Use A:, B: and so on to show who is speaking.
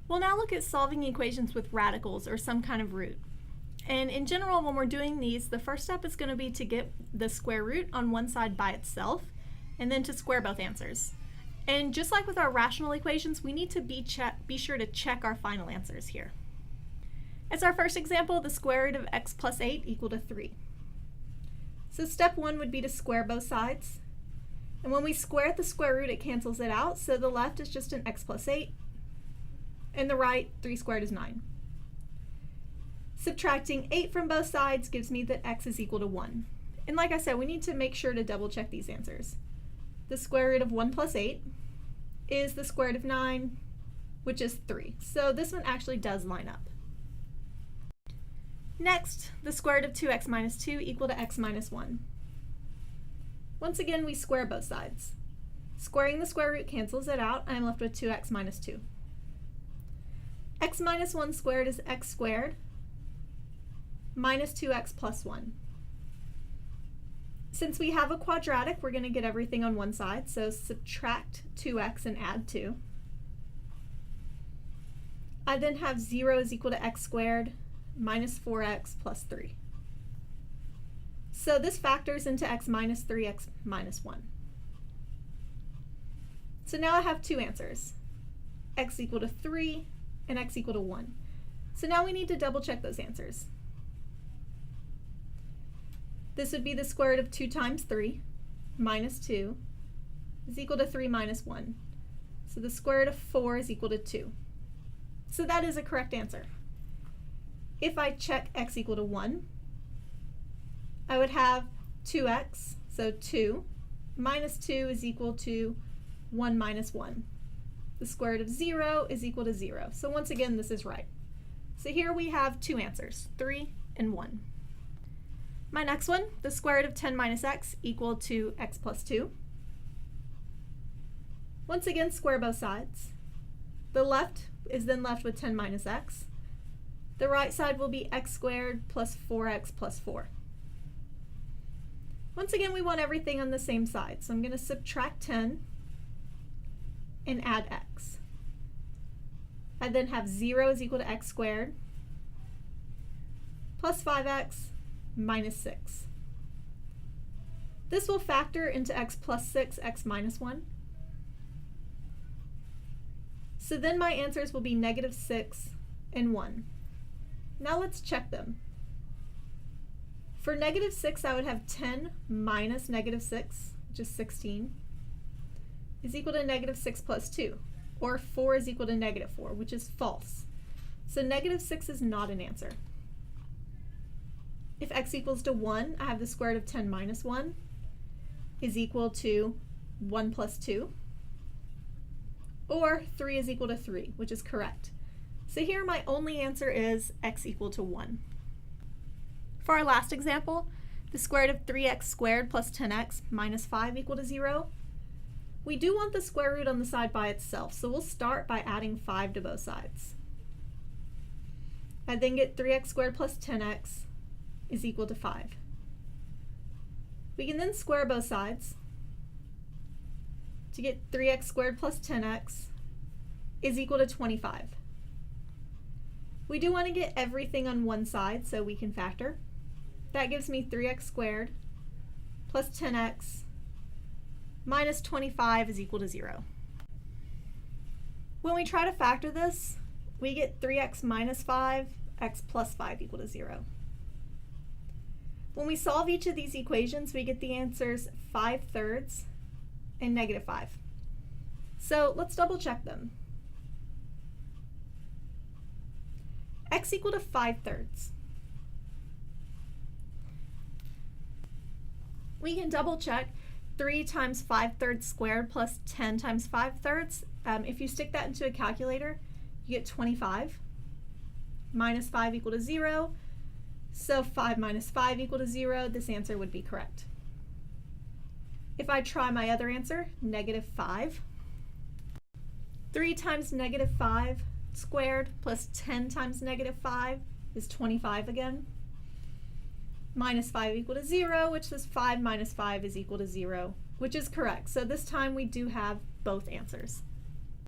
A: We'll now look at solving equations with radicals or some kind of root. And in general, when we're doing these, the first step is going to be to get the square root on one side by itself, and then to square both answers. And just like with our rational equations, we need to be sure to check our final answers here. As our first example, the square root of x plus 8 equal to 3. So step 1 would be to square both sides. And when we square the square root, it cancels it out, so the left is just an x plus 8, and the right, 3 squared is 9. Subtracting 8 from both sides gives me that x is equal to 1. And like I said, we need to make sure to double check these answers. The square root of 1 plus 8 is the square root of 9, which is 3. So this one actually does line up. Next, the square root of 2x minus 2 equal to x minus 1. Once again, we square both sides. Squaring the square root cancels it out, and I'm left with 2x minus 2. X minus 1 squared is x squared minus 2x plus 1. Since we have a quadratic, we're going to get everything on one side, so subtract 2x and add 2. I then have 0 is equal to x squared minus 4x plus 3. So this factors into x minus 3, x minus 1. So now I have two answers, x equal to 3 and x equal to 1. So now we need to double check those answers. This would be the square root of 2 times 3 minus 2 is equal to 3 minus 1. So the square root of 4 is equal to 2. So that is a correct answer. If I check x equal to 1, I would have 2x, so 2, minus 2 is equal to 1 minus 1. The square root of 0 is equal to 0. So once again, this is right. So here we have two answers, 3 and 1. My next one, the square root of 10 minus x equal to x plus 2. Once again, square both sides. The left is then left with 10 minus x. The right side will be x squared plus 4x plus 4. Once again, we want everything on the same side, so I'm going to subtract 10 and add x. I then have 0 is equal to x squared plus 5x minus 6. This will factor into x plus 6, x minus 1. So then my answers will be negative 6 and 1. Now let's check them. For negative 6, I would have 10 minus negative 6, which is 16, is equal to negative 6 plus 2, or 4 is equal to negative 4, which is false. So negative 6 is not an answer. If x equals to 1, I have the square root of 10 minus 1 is equal to 1 plus 2, or 3 is equal to 3, which is correct. So here my only answer is x equal to 1. For our last example, the square root of 3x squared plus 10x minus 5 equal to 0. We do want the square root on the side by itself, so we'll start by adding 5 to both sides. I then get 3x squared plus 10x is equal to 5. We can then square both sides to get 3x squared plus 10x is equal to 25. We do want to get everything on one side, so we can factor. That gives me 3x squared plus 10x minus 25 is equal to 0. When we try to factor this, we get 3x minus 5, x plus 5 equal to 0. When we solve each of these equations, we get the answers 5/3 and negative 5. So let's double check them. X equal to 5/3. We can double check 3 times 5/3 squared plus 10 times 5/3. If you stick that into a calculator, you get 25. Minus 5 equal to 0. So 5 minus 5 equal to 0. This answer would be correct. If I try my other answer, negative 5. 3 times negative 5 squared plus 10 times negative 5 is 25 again. Minus 5 equal to 0, which says 5 minus 5 is equal to 0, which is correct. So this time we do have both answers.